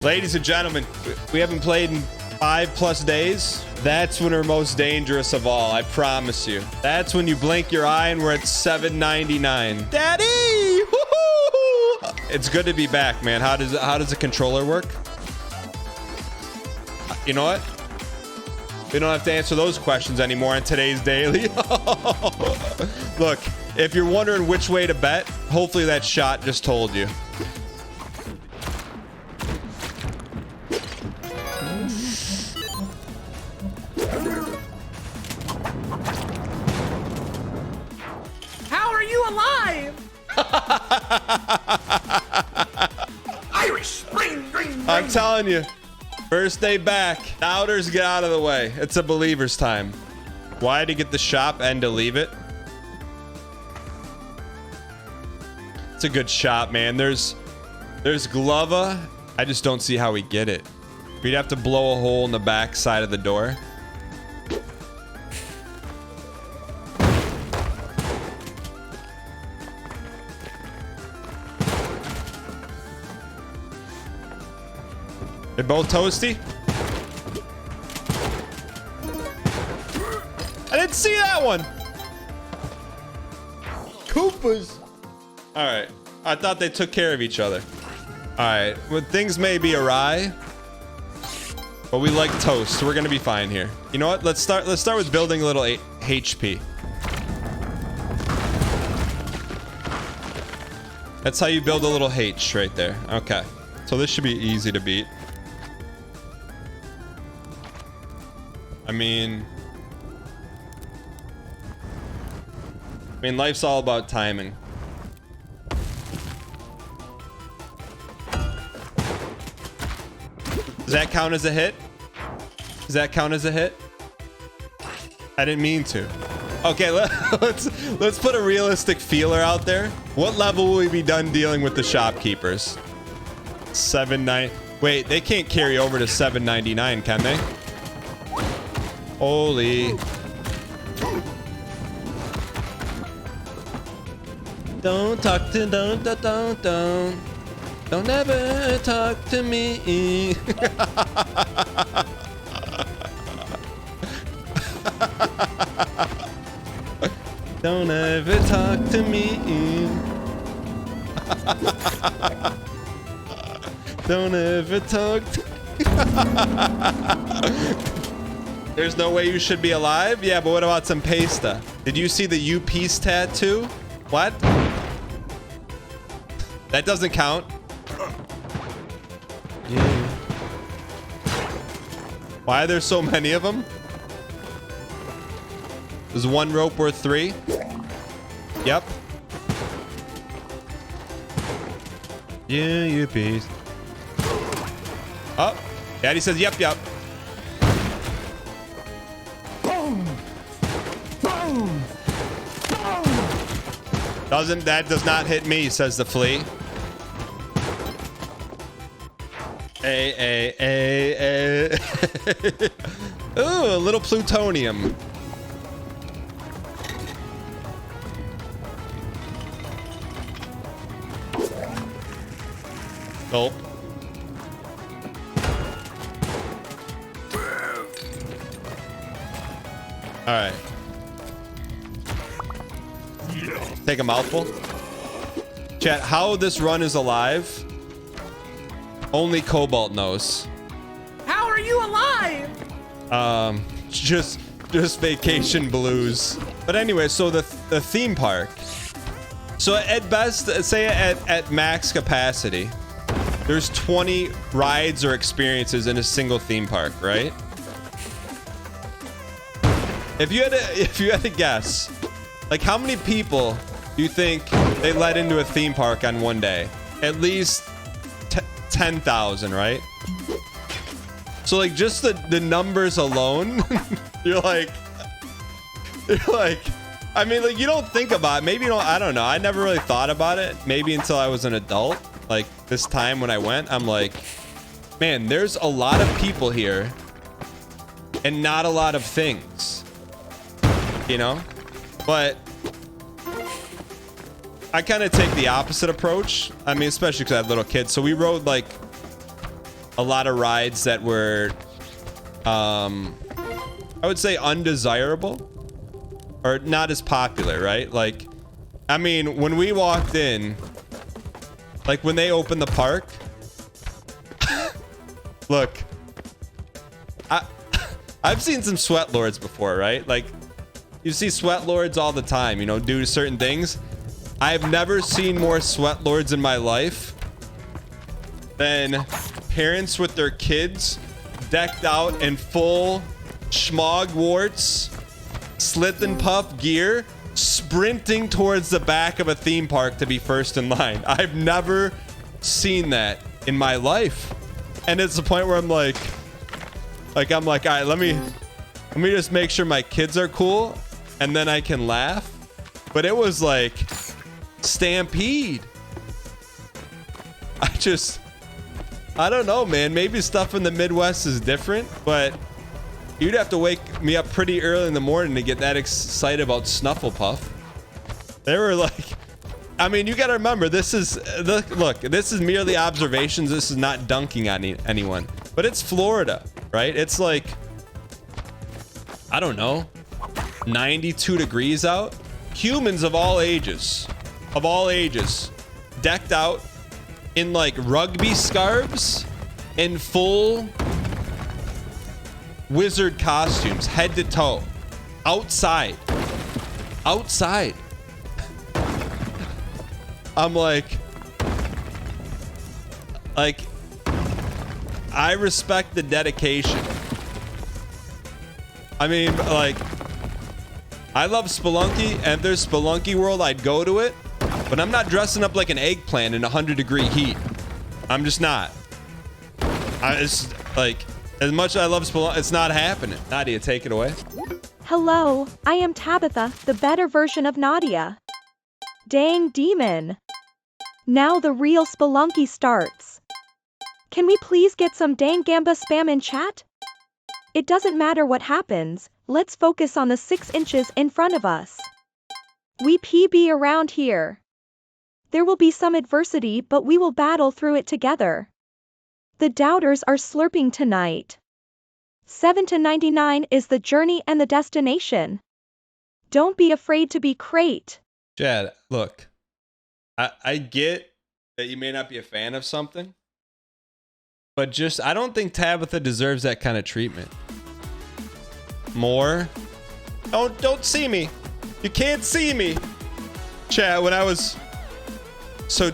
Ladies and gentlemen, we haven't played in 5+ days. That's when we're most dangerous of all. I promise you. That's when you blink your eye and we're at $7.99. Daddy! Woo-hoo! It's good to be back, man. How does the controller work? You know what? We don't have to answer those questions anymore in today's daily. Look, if you're wondering which way to bet, hopefully that shot just told you. How are you alive? Irish spring, green. I'm telling you, first day back. Doubters, get out of the way. It's a believer's time. Why to get the shop and to leave it? It's a good shot, man. There's Glova. I just don't see how we get it. We'd have to blow a hole in the back side of the door. They're both toasty. I didn't see that one. Koopas. All right. I thought they took care of each other. All right. Well, things may be awry, but we like toast. So we're gonna be fine here. You know what? Let's start with building a little HP. That's how you build a little H right there. Okay. So this should be easy to beat. I mean, life's all about timing. Does that count as a hit? Does that count as a hit? I didn't mean to. Okay, let's put a realistic feeler out there. What level will we be done dealing with the shopkeepers? 7.9. Wait, they can't carry over to 7.99, can they? Holy. Don't ever talk to me. Don't ever talk to me. Don't ever talk to There's no way you should be alive? Yeah, but what about some pasta? Did you see the U Peace tattoo? What? That doesn't count. Yeah. Why are there so many of them? Is one rope worth 3? Yep. Yeah, U Peace. Oh, Daddy says yep, yep. That does not hit me, says the flea. Ooh, a little plutonium. Nope. All right. Take a mouthful. Chat, how this run is alive, only Cobalt knows. How are you alive? Just vacation blues. But anyway, so the theme park. So at best, say at max capacity, there's 20 rides or experiences in a single theme park, right? If you had to guess, like how many people do you think they let into a theme park on one day? At least 10,000, right? So like just the numbers alone, you're like, I mean, like you don't think about it. Maybe you don't, I don't know. I never really thought about it. Maybe until I was an adult. Like this time when I went, I'm like, man, there's a lot of people here and not a lot of things, you know? But I kind of take the opposite approach. I mean, especially because I have little kids. So we rode like a lot of rides that were, I would say undesirable or not as popular, right? Like, I mean, when we walked in, like when they opened the park, look, I've seen some sweat lords before, right? Like, you see sweat lords all the time, you know, do certain things. I've never seen more sweat lords in my life than parents with their kids decked out in full schmogwarts, slit and puff gear, sprinting towards the back of a theme park to be first in line. I've never seen that in my life. And it's the point where I'm like, all right, let me just make sure my kids are cool and then I can laugh. But it was like stampede. I don't know, man. Maybe stuff in the Midwest is different, but you'd have to wake me up pretty early in the morning to get that excited about Snufflepuff. They were like, I mean, you got to remember, this is, look, this is merely observations. This is not dunking on anyone, but it's Florida, right? It's like, I don't know, 92 degrees out. Humans of all ages, decked out in like rugby scarves and full wizard costumes, head to toe, outside. I'm like, I respect the dedication. I mean, like, I love Spelunky, and if there's Spelunky World, I'd go to it. But I'm not dressing up like an eggplant in 100-degree heat. I'm just not. It's like, as much as I love Spelunky, it's not happening. Nadia, take it away. Hello, I am Tabitha, the better version of Nadia. Dang demon. Now the real Spelunky starts. Can we please get some dang gamba spam in chat? It doesn't matter what happens, let's focus on the 6 inches in front of us. We PB around here. There will be some adversity, but we will battle through it together. The doubters are slurping tonight. 7 to 99 is the journey and the destination. Don't be afraid to be crate. Chad, look, I get that you may not be a fan of something, but just, I don't think Tabitha deserves that kind of treatment. More? Don't see me. You can't see me. Chad, when I was, so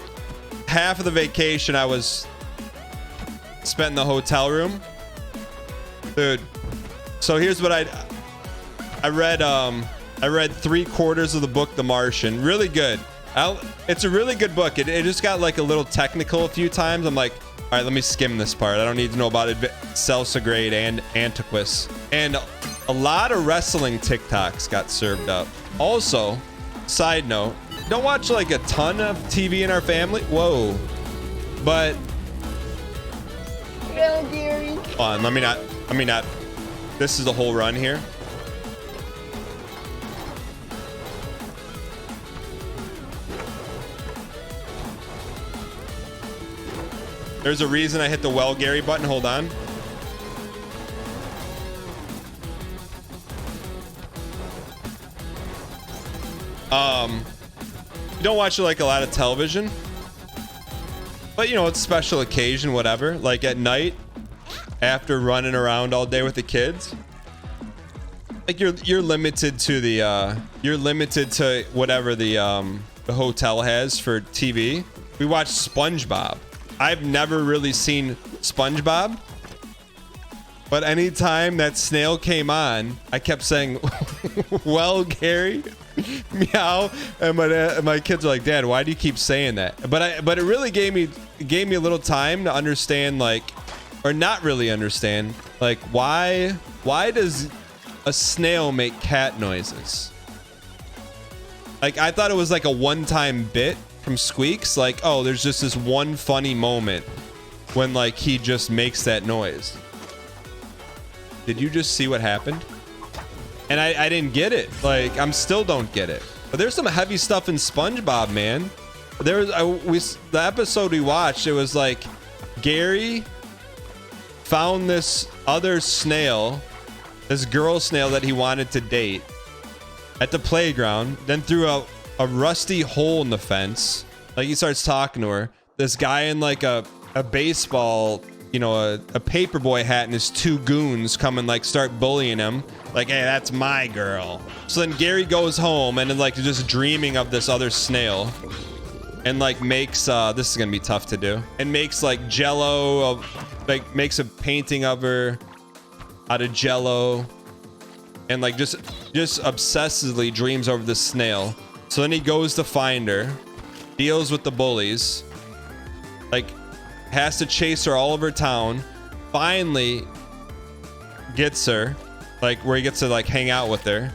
half of the vacation I was spent in the hotel room. Dude, so here's what I read 3/4 of the book The Martian. Really good. It's a really good book. It just got like a little technical a few times. I'm like, all right, let me skim this part. I don't need to know about it. Celsigrade and Antiquus. And a lot of wrestling TikToks got served up. Also, side note, don't watch like a ton of TV in our family. Whoa. But No, Gary. hold on, let me not. This is the whole run here. There's a reason I hit the well Gary button. Hold on. You don't watch like a lot of television, but you know, it's a special occasion, whatever. Like at night, after running around all day with the kids, like you're limited to the whatever the hotel has for TV. We watch SpongeBob. I've never really seen SpongeBob, but anytime that snail came on, I kept saying, well, Gary, meow, and my kids are like, Dad, why do you keep saying that? But it really gave me a little time to understand, like, or not really understand, like, why does a snail make cat noises? Like, I thought it was like a one-time bit from Squeaks, like, oh, there's just this one funny moment when like he just makes that noise. Did you just see what happened? And I didn't get it. Like, I'm still don't get it. But there's some heavy stuff in SpongeBob, man. There was the episode we watched, it was like Gary found this other snail, this girl snail that he wanted to date at the playground, then threw a rusty hole in the fence. Like, he starts talking to her. This guy in like a baseball, you know, a paperboy hat and his two goons come and like start bullying him. Like, hey, that's my girl. So then Gary goes home and then like just dreaming of this other snail. And like makes, this is gonna be tough to do. And makes like Jello, like makes a painting of her out of Jello. And like just obsessively dreams over this snail. So then he goes to find her, deals with the bullies, like has to chase her all over town, finally gets her, like where he gets to like hang out with her.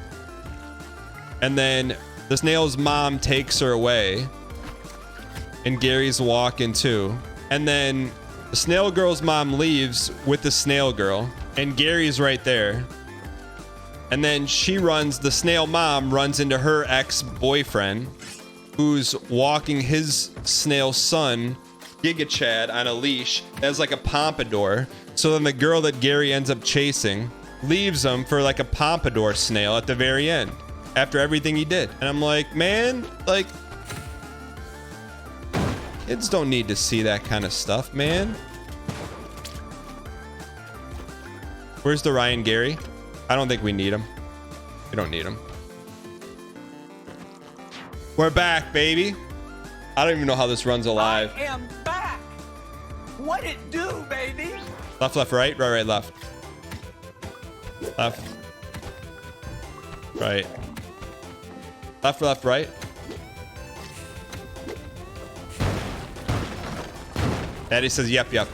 And then the snail's mom takes her away. And Gary's walking too. And then the snail girl's mom leaves with the snail girl. And Gary's right there. And then the snail mom runs into her ex-boyfriend, who's walking his snail son, Giga Chad, on a leash as like a pompadour. So then the girl that Gary ends up chasing leaves him for like a pompadour snail at the very end, after everything he did. And I'm like, man, like, kids don't need to see that kind of stuff, man. Where's the Ryan Gary? I don't think we need him. We don't need him. We're back, baby. I don't even know how this runs alive. I am back. What it do, baby? Left, left, right, right, right, left. Left. Right. Left, left, right. Daddy says, yep, yep.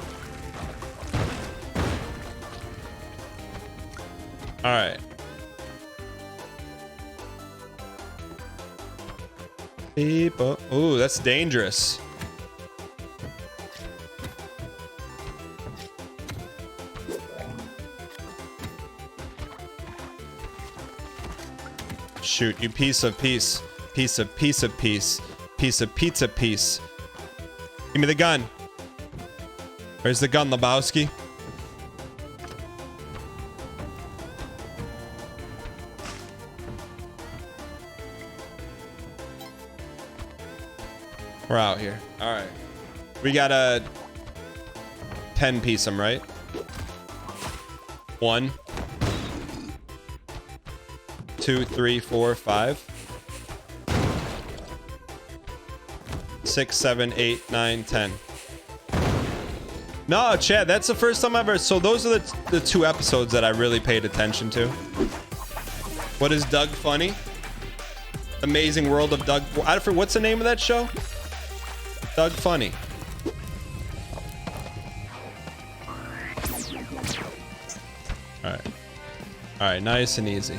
All right. Beep. Oh, ooh, that's dangerous. Shoot, you piece of piece. Piece of piece of piece. Piece of pizza piece. Give me the gun. Where's the gun, Lebowski? We're out here. All right. We got a 10 piece him, right? 1, 2, 3, 4, 5. 6, 7, 8, 9, 10. No, Chad, that's the first time I've ever... So those are the 2 episodes that I really paid attention to. What is Doug Funny? Amazing World of Doug... What's the name of that show? Doug Funny. Alright. Alright, nice and easy.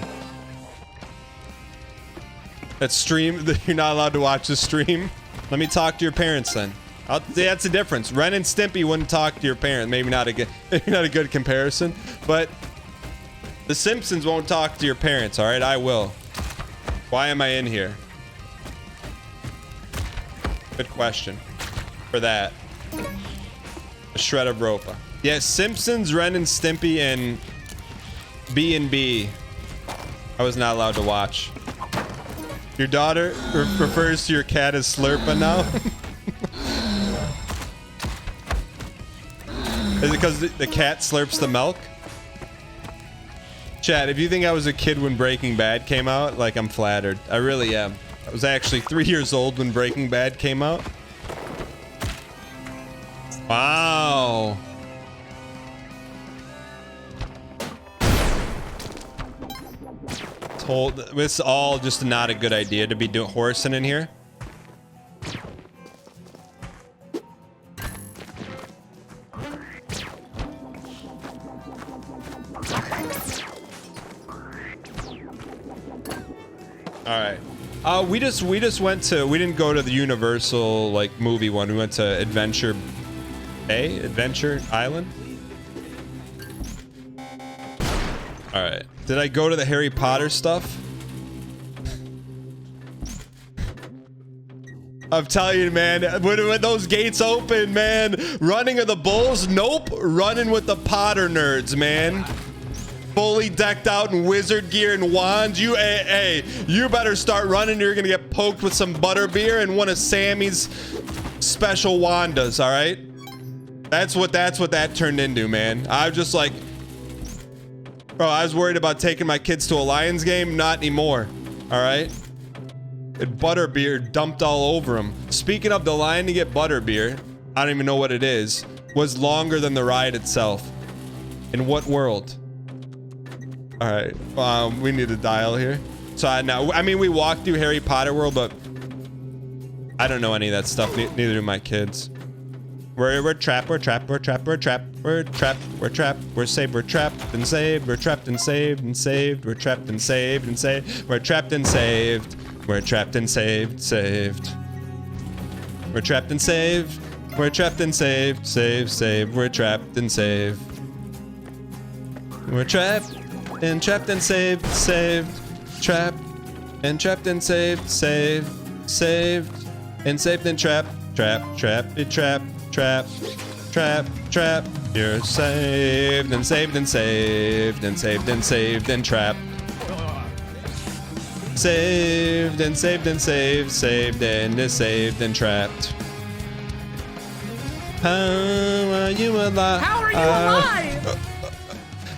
That stream... You're not allowed to watch the stream? Let me talk to your parents then. That's the difference. Ren and Stimpy wouldn't talk to your parents. Maybe not a good comparison, but the Simpsons won't talk to your parents. All right, I will. Why am I in here? Good question. For that, a shred of ropa. Yeah, Simpsons, Ren and Stimpy, and B&B. I was not allowed to watch. Your daughter refers to your cat as Slurpa now. Is it because the cat slurps the milk? Chad, if you think I was a kid when Breaking Bad came out, like, I'm flattered. I really am. I was actually 3 years old when Breaking Bad came out. Wow. It's all just not a good idea to be horsing in here. All right. We just went to, we didn't go to the Universal like movie one. We went to Adventure Island. All right. Did I go to the Harry Potter stuff? I'm telling you, man, when those gates open, man, running with the bulls, nope, running with the Potter nerds, man. Fully decked out in wizard gear and wands. Hey, you better start running. You're gonna get poked with some butterbeer and one of Sammy's special wandas, all right? That's what that turned into, man. I was just like, bro, I was worried about taking my kids to a Lions game. Not anymore, all right? And butterbeer dumped all over him. Speaking of, the line to get butterbeer, I don't even know what it is, was longer than the ride itself. In what world? All right, we need to dial here. So I mean, we walked through Harry Potter world, but I don't know any of that stuff. Neither do my kids. We're trapped. We're trapped. We're trapped. We're trapped. We're trapped. We're trapped. We're saved. We're trapped and saved. We're trapped and saved and saved. We're trapped and saved and saved. We're trapped and saved. We're trapped and saved. Saved. We're trapped and saved. We're trapped and saved. Save. Save. We're trapped and saved. We're trapped and trapped and saved. Saved. Trapped and trapped and saved. Saved. Saved and saved and trapped. Trapped. Trapped. It trapped. Trap, trap, trap. You're saved and saved and saved and saved and saved and trapped. Saved and saved and saved, saved and saved and trapped. How are you alive? How are you alive?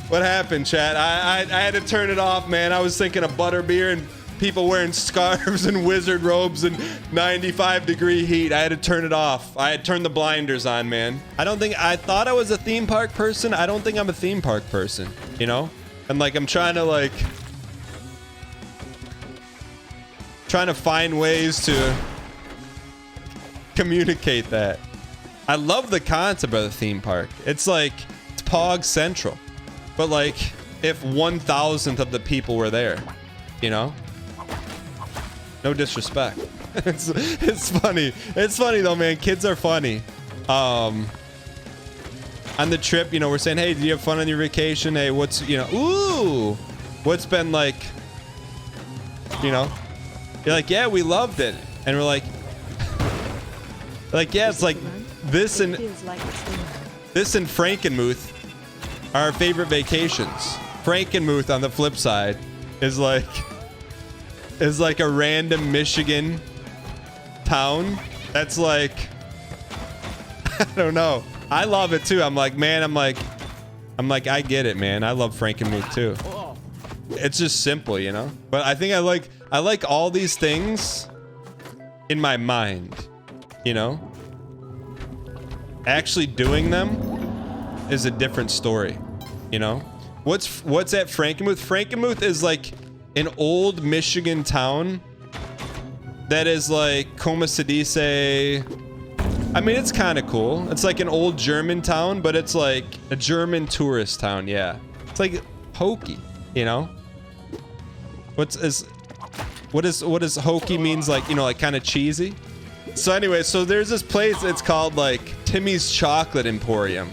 What happened, chat? I had to turn it off, man. I was thinking of butterbeer and people wearing scarves and wizard robes and 95-degree heat. I had to turn it off. I had turned the blinders on, man. I thought I was a theme park person. I don't think I'm a theme park person, you know? And like, I'm trying to find ways to communicate that. I love the concept of the theme park. It's like, it's Pog Central. But like, if 1,000th of the people were there, you know? No disrespect. It's funny. It's funny though, man. Kids are funny. On the trip, you know, we're saying, hey, do you have fun on your vacation? Hey, what's, you know, ooh, what's been like, you know, you're like, yeah, we loved it. And we're like, yeah, it's like this and Frankenmuth are our favorite vacations. Frankenmuth on the flip side is like a random Michigan town that's like, I don't know. I love it too. I'm like, I get it, man. I love Frankenmuth too. It's just simple, you know? But I think I like all these things in my mind, you know? Actually doing them is a different story, you know? What's at Frankenmuth? Frankenmuth is like an old Michigan town that is like como se dice. I mean, it's kind of cool. It's like an old German town, but it's like a German tourist town. Yeah, it's like hokey, you know. What is hokey means, like, you know, like kind of cheesy. So anyway, so there's this place. It's called like Timmy's Chocolate Emporium,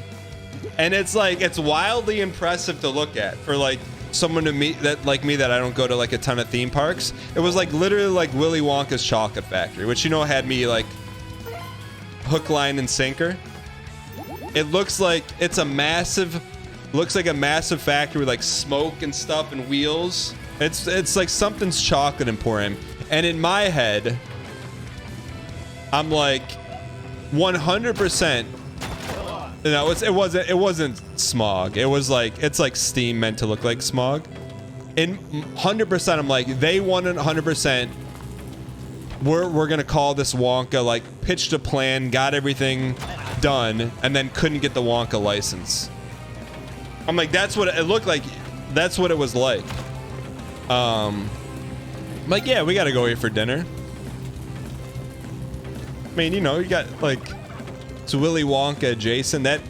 and it's like, it's wildly impressive to look at for like someone to meet that like me, that I don't go to like a ton of theme parks. It was like literally like Willy Wonka's chocolate factory, which, you know, had me like hook, line, and sinker. It looks like it's looks like a massive factory with like smoke and stuff and wheels. It's like something's chocolate emporium. And in my head, I'm like 100%. No, it wasn't smog. It was like, it's like steam meant to look like smog. And 100%, I'm like, they 100%. We're gonna call this Wonka, like pitched a plan, got everything done, and then couldn't get the Wonka license. I'm like, that's what it looked like. That's what it was like. I'm like, yeah, we gotta go here for dinner. I mean, you know, you got like, it's Willy Wonka adjacent. That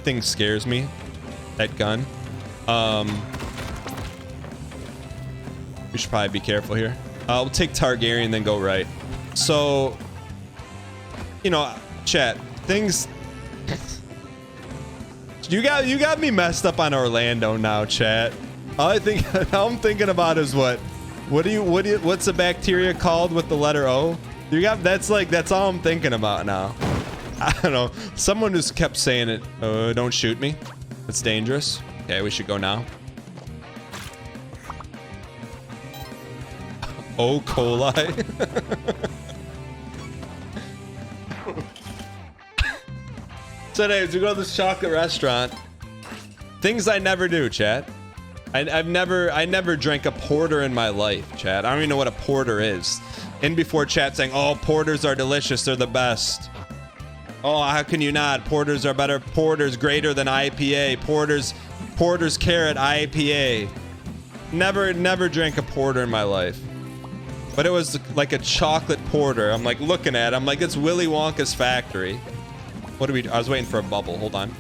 thing scares me. That gun. We should probably be careful here. We'll take Targaryen, then go right. So, you know, chat, things. You got me messed up on Orlando now, chat. All I'm thinking about is what's the bacteria called with the letter O? You got, that's all I'm thinking about now. I don't know. Someone just kept saying it. Don't shoot me. It's dangerous. Okay, we should go now. Oh, coli. So anyways, we go to this chocolate restaurant. Things I never do, chat. I never drank a porter in my life, chat. I don't even know what a porter is. In before chat saying, oh, porters are delicious. They're the best. Oh, how can you not? Porters are better. Porters greater than IPA. Porters carrot IPA. Never drank a porter in my life. But it was like a chocolate porter. I'm like looking at it. I'm like, it's Willy Wonka's factory. What do we do? I was waiting for a bubble. Hold on.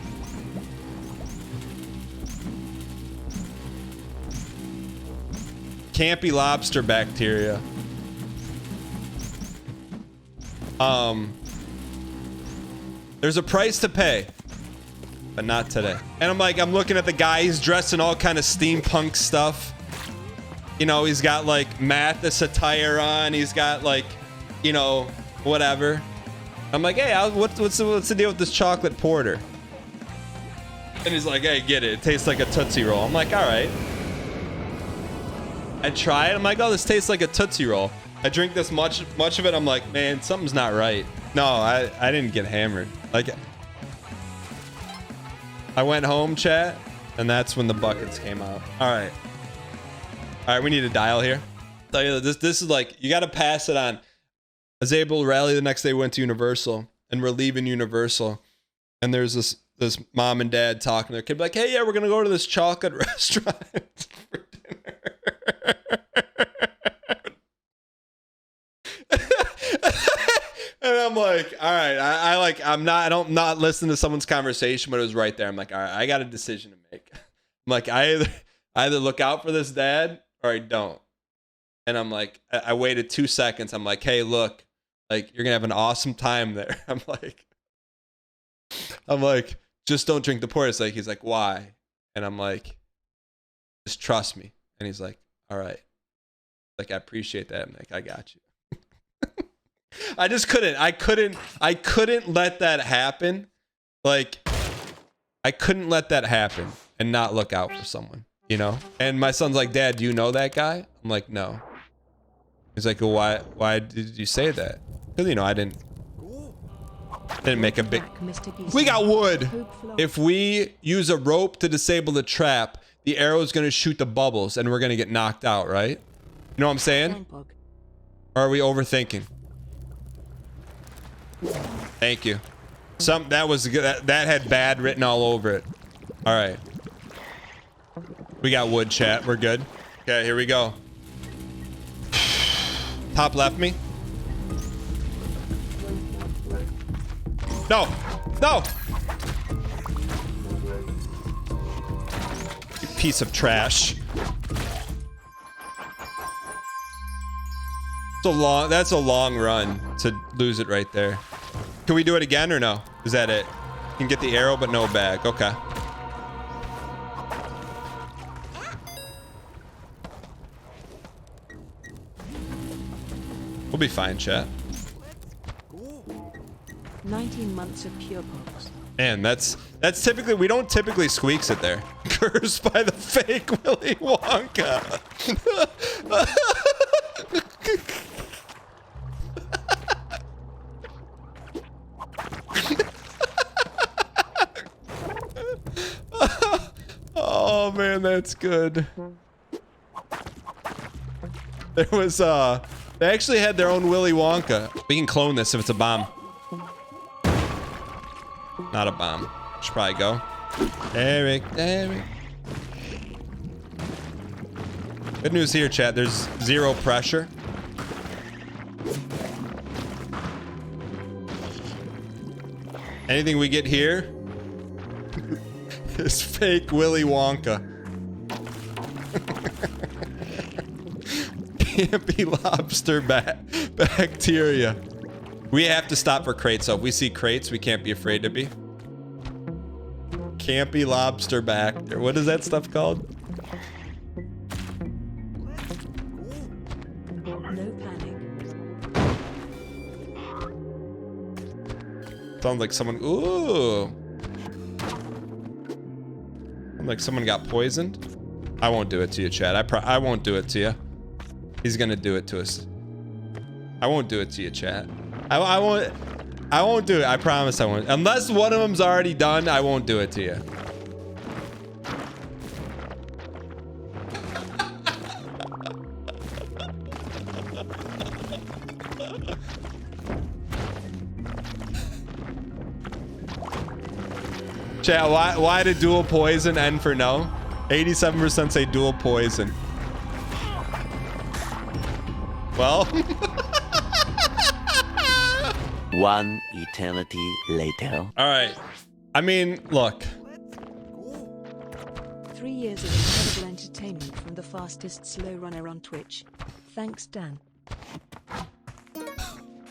Campy lobster bacteria. There's a price to pay, but not today. And I'm looking at the guy. He's dressed in all kind of steampunk stuff. You know, he's got like Mathis attire on. He's got like, you know, whatever. I'm like, hey, what's the deal with this chocolate porter? And he's like, hey, get it. It tastes like a Tootsie Roll. I'm like, all right. I try it. I'm like, oh, this tastes like a Tootsie Roll. I drink this much of it. I'm like, man, something's not right. No, I didn't get hammered. Like, I went home, chat, and that's when the buckets came out. All right. All right, we need a dial here. Tell you this is like, you got to pass it on. I was able to rally the next day, went to Universal, and we're leaving Universal. And there's this mom and dad talking to their kid, like, hey, yeah, we're going to go to this chocolate restaurant for dinner. And I'm like, all right, I'm not listening to someone's conversation, but it was right there. I'm like, all right, I got a decision to make. I'm like, I either look out for this dad or I don't. And I'm like, I waited 2 seconds. I'm like, hey, look, like, you're gonna have an awesome time there. I'm like, just don't drink the porter. He's like, why? And I'm like, just trust me. And he's like, all right. Like, I appreciate that. I'm like, I got you. I just couldn't. I couldn't let that happen. Like, I couldn't let that happen and not look out for someone, you know? And my son's like, Dad, do you know that guy? I'm like, no. He's like, well, why did you say that? Because, you know, I didn't make a big... We got wood. If we use a rope to disable the trap, the arrow is going to shoot the bubbles and we're going to get knocked out, right? You know what I'm saying? Or are we overthinking? Thank you. That was good. That had bad written all over it. All right. We got wood, chat. We're good. Okay, here we go. Top left me. No. No. You piece of trash. That's a long run to lose it right there. Can we do it again or no? Is that it? You can get the arrow, but no bag. Okay. We'll be fine, chat. 19 months of pure box. Man, that's typically, we don't typically squeaks it there. Cursed by the fake Willy Wonka. Oh man, that's good. There was they actually had their own Willy Wonka. We can clone this if it's a bomb. Not a bomb. Should probably go. Eric. Good news here, chat. There's zero pressure. Anything we get here is fake Willy Wonka. Campy lobster bacteria. We have to stop for crates, so if we see crates, we can't be afraid to be. Campy lobster bacteria. What is that stuff called? No panic. Sounds like someone. Ooh. Sounds like someone got poisoned. I won't do it to you, Chad. I won't do it to you. He's gonna do it to us. I won't do it to you, Chad. I won't do it. I promise I won't. Unless one of them's already done, I won't do it to you. Chat, why did dual poison end for no? 87% say dual poison. Well. One eternity later. All right. I mean, look. 3 years of incredible entertainment from the fastest slow runner on Twitch. Thanks, Dan.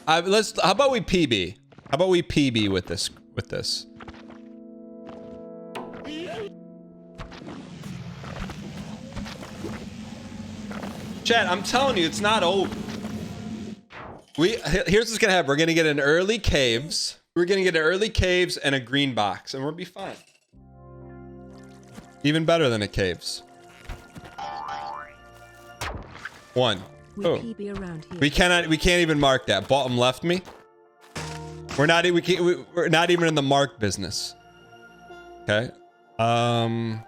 How about we PB? How about we PB with this? Chat, I'm telling you, it's not over. Here's what's gonna happen. We're gonna get an early caves. We're gonna get an early caves and a green box, and we'll be fine. Even better than a caves. One. Oh. We can't even mark that. Bottom left me. We're not even in the mark business. Okay. Yeah,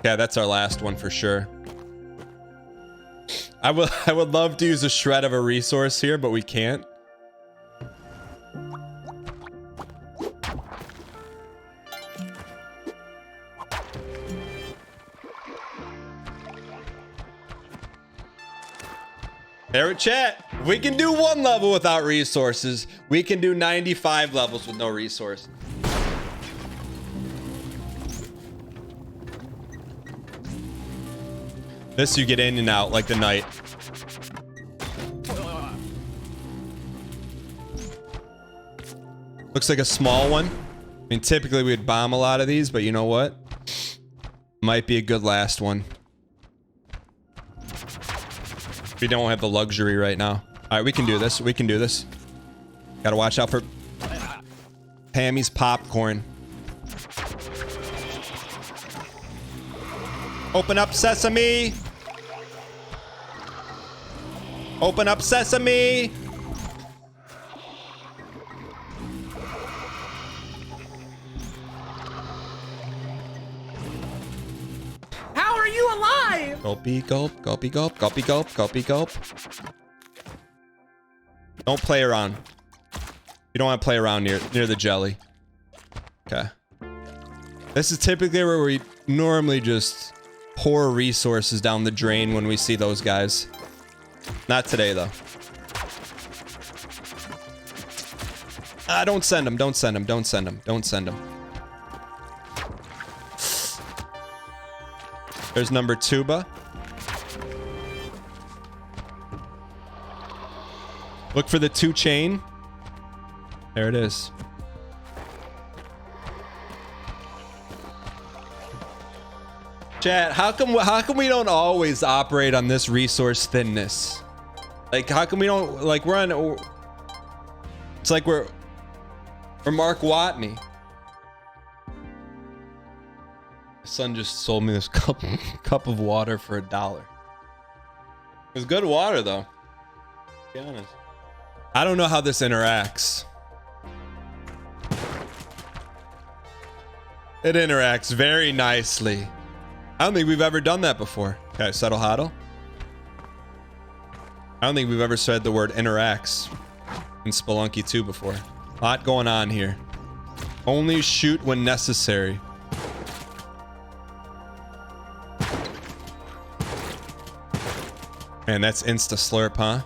that's our last one for sure. I would love to use a shred of a resource here, but we can't. There, chat. We can do one level without resources. We can do 95 levels with no resource. This you get in and out like the night. Looks like a small one. I mean, typically we'd bomb a lot of these, but you know what? Might be a good last one. We don't have the luxury right now. All right, we can do this. We can do this. Gotta watch out for Pammy's popcorn. Open up sesame. Open up sesame. How are you alive? Gulpy gulp, gulpy gulp, gulpy gulp, gulpy gulp. Don't play around. You don't want to play around near the jelly. Okay. This is typically where we normally just pour resources down the drain when we see those guys. Not today, though. Don't send them. Don't send them. Don't send them. Don't send them. There's number tuba. Look for the 2 chain. There it is. Chat, how come we don't always operate on this resource thinness? Like, how come we don't, like, we're on, it's like we're Mark Watney. My son just sold me this cup of water for $1. It was good water, though. To be honest. I don't know how this interacts. It interacts very nicely. I don't think we've ever done that before. Okay, settle huddle. I don't think we've ever said the word interacts in Spelunky 2 before. A lot going on here. Only shoot when necessary. Man, that's insta slurp, huh?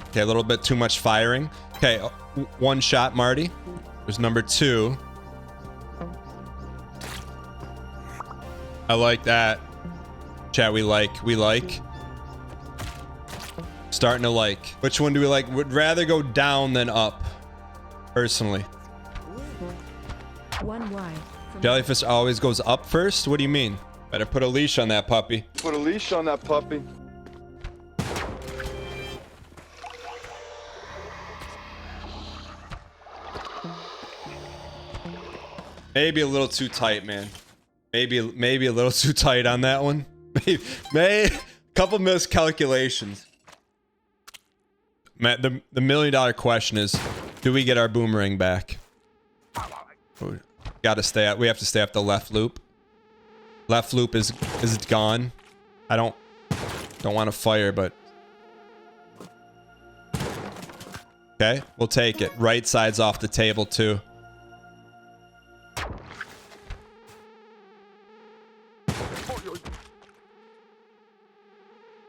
Okay, a little bit too much firing. Okay, 1 shot, Marty. There's number 2. I like that. Chat, we like. Starting to like. Which one do we like? Would rather go down than up, personally. 1 Y. Jellyfish always goes up first? What do you mean? Better put a leash on that puppy. Put a leash on that puppy. Maybe a little too tight, man. Maybe a little too tight on that one. Maybe couple miscalculations. Matt, the $1,000,000 question is, do we get our boomerang back? Gotta stay at. We have to stay up the left loop. Left loop is gone. I don't want to fire, but okay, we'll take it. Right side's off the table too.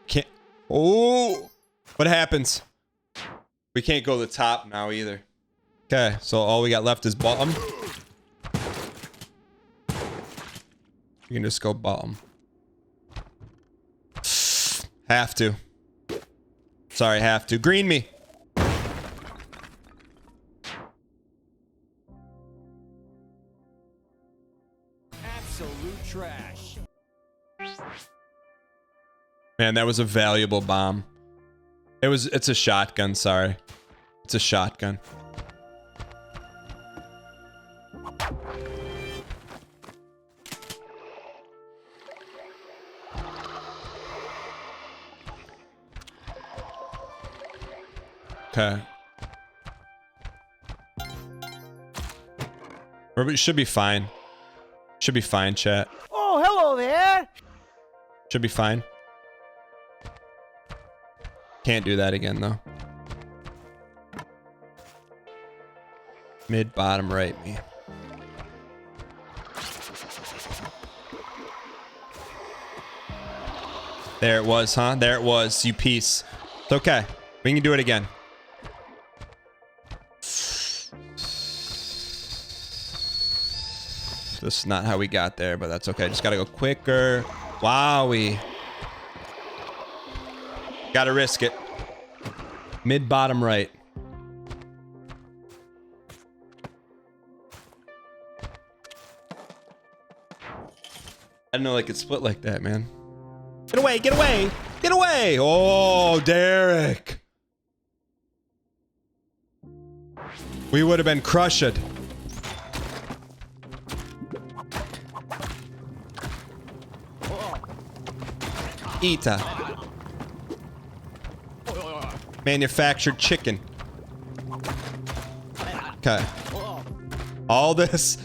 Can't. Oh, what happens? We can't go to the top now either. Okay, so all we got left is bottom. You can just go bottom. Have to. Sorry, have to. Green me. Absolute trash. Man, that was a valuable bomb. It's a shotgun, sorry. It's a shotgun. Okay. We should be fine. Should be fine, chat. Oh, hello there. Should be fine. Can't do that again, though. Mid, bottom, right me. There it was, huh? There it was, you piece. It's okay. We can do it again. This is not how we got there, but that's okay. Just gotta go quicker. Wowie. Gotta risk it. Mid, bottom, right. I didn't know they could split like that, man. Get away, get away, get away! Oh, Derek. We would have been crushed. Eata. Manufactured chicken. Okay. All this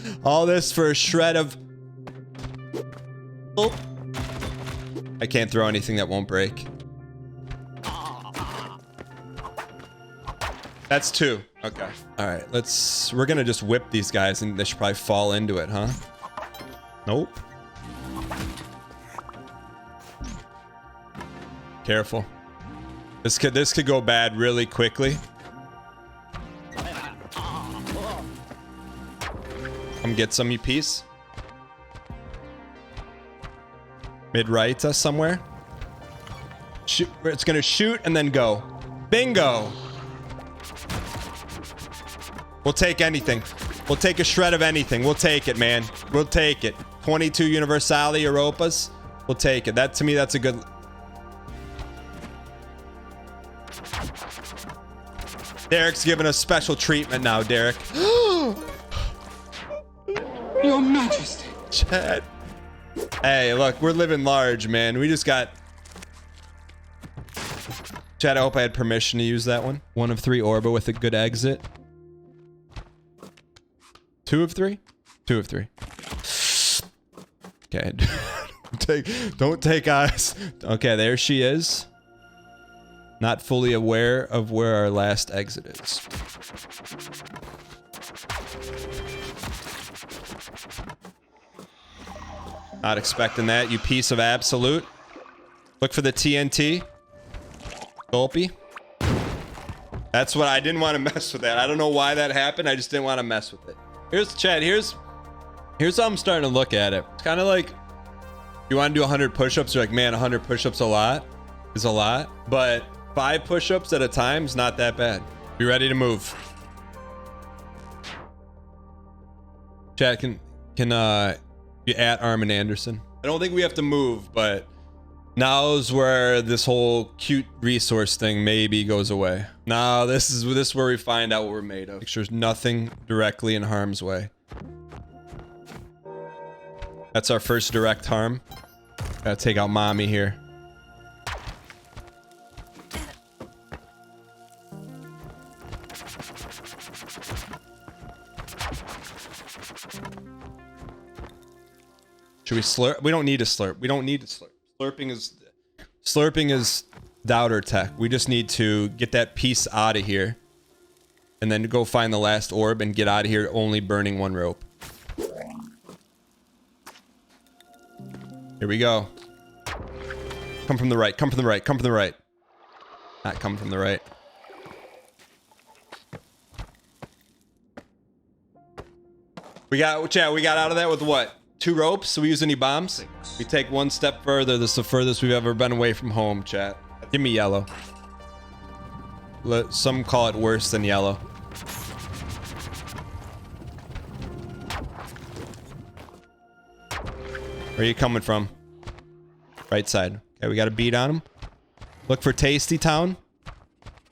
for a shred of... Oh. I can't throw anything that won't break. That's 2. Okay. All right, we're gonna just whip these guys and they should probably fall into it, huh? Nope. Careful. This could go bad really quickly. Come get some, you piece. Mid right somewhere. Shoot. It's gonna shoot and then go. Bingo. We'll take anything. We'll take a shred of anything. We'll take it, man. We'll take it. 22 Universali Europas. We'll take it. That to me, that's a good. Derek's giving us special treatment now, Derek. Your Majesty. Chat. Hey, look, we're living large, man. We just got... Chat, I hope I had permission to use that one. 1 of 3 Orba with a good exit. 2 of 3? 2 of 3. Okay. Don't take eyes. Okay, there she is. Not fully aware of where our last exit is. Not expecting that, you piece of absolute. Look for the TNT. Gulpy. That's what I didn't want to mess with that. I don't know why that happened. I just didn't want to mess with it. Here's chat. Here's how I'm starting to look at it. It's kind of like you want to do 100 push-ups. You're like, man, 100 push-ups is a lot. But 5 push-ups at a time is not that bad. Be ready to move. Chat, can you at Armin Anderson? I don't think we have to move, but now's where this whole cute resource thing maybe goes away. Now this is where we find out what we're made of. Make sure there's nothing directly in harm's way. That's our first direct harm. Gotta take out mommy here. Should we slurp? We don't need to slurp. We don't need to slurp. Slurping is doubter tech. We just need to get that piece out of here. And then go find the last orb and get out of here only burning one rope. Here we go. Come from the right. Come from the right. Come from the right. Not come from the right. We got out of that with what? 2 ropes? So we use any bombs? We take one step further. This is the furthest we've ever been away from home, chat. Give me yellow. Some call it worse than yellow. Where are you coming from? Right side. Okay, we got a beat on him. Look for Tasty Town.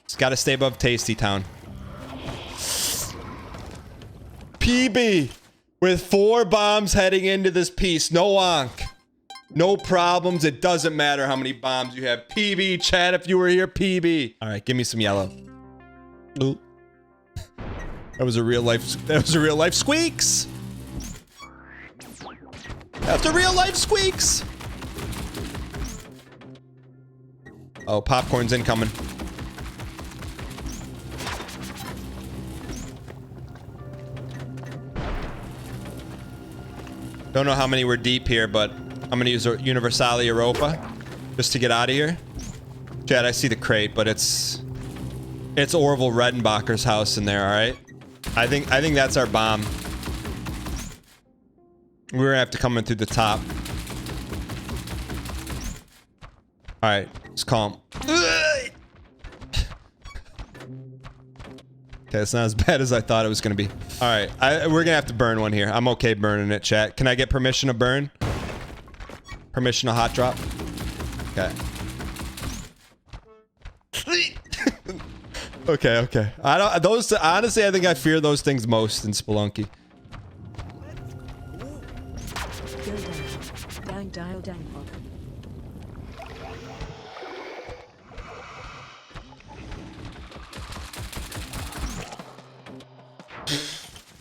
It's got to stay above Tasty Town. PB with 4 bombs heading into this piece. No onk. No problems. It doesn't matter how many bombs you have. PB, chat, if you were here, PB. All right, give me some yellow. Ooh. That was a real life squeaks. That's a real life squeaks. Oh, popcorn's incoming. Don't know how many we're deep here, but I'm gonna use a Universali Europa just to get out of here. Chad, I see the crate, but it's Orville Redenbacher's house in there. All right, I think that's our bomb. We're gonna have to come in through the top. All right, it's calm. Okay, it's not as bad as I thought it was gonna be. All right, we're gonna have to burn one here. I'm okay burning it, chat. Can I get permission to burn? Permission to hot drop? Okay. Okay. Honestly, I think I fear those things most in Spelunky. Go down. Dial down.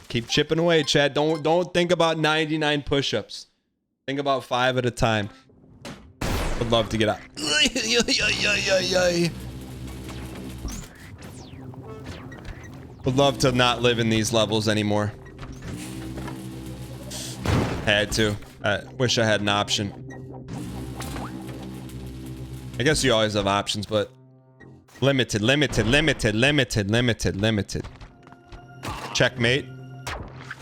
Keep chipping away, Chad. Don't think about 99 push-ups. Think about 5 at a time. Would love to get out. Would love to not live in these levels anymore. Had to. I wish I had an option. I guess you always have options, but limited. Checkmate.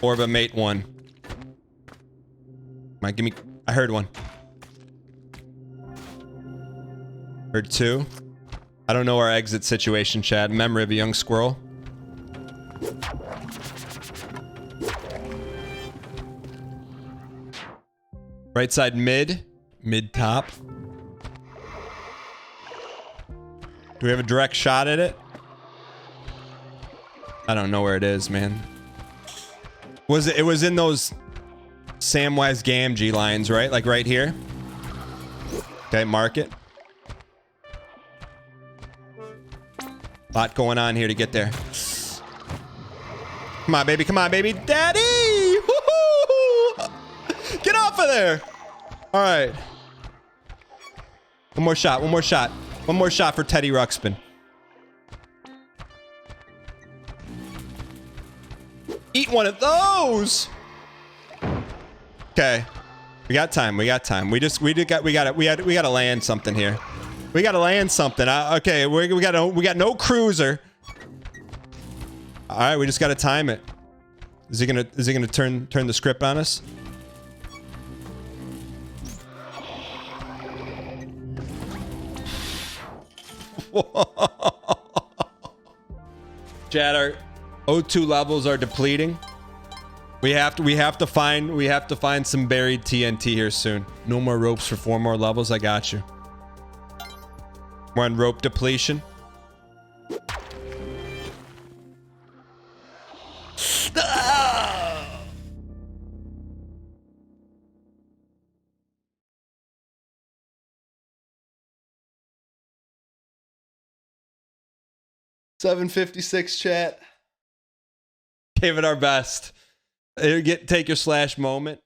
Orba mate 1. Come on, give me. I heard 1. Heard 2. I don't know our exit situation, Chad. Memory of a young squirrel. Right side mid. Mid top. Do we have a direct shot at it? I don't know where it is, man. It was in those Samwise Gamgee lines, right? Like right here. Okay, mark it. Lot going on here to get there. Come on, baby. Come on, baby. Daddy! Woohoo! Get off of there! All right. One more shot. One more shot. One more shot for Teddy Ruxpin. Eat one of those. Okay, we got time. We got to land something here. We got to land something. Okay, we got no cruiser. All right, we just got to time it. Is he gonna turn the script on us? Chat, our O2 levels are depleting. We have to find some buried TNT here soon. No more ropes for 4 more levels. I got you. We're on rope depletion. 756 chat. Gave it our best. Take your slash moment.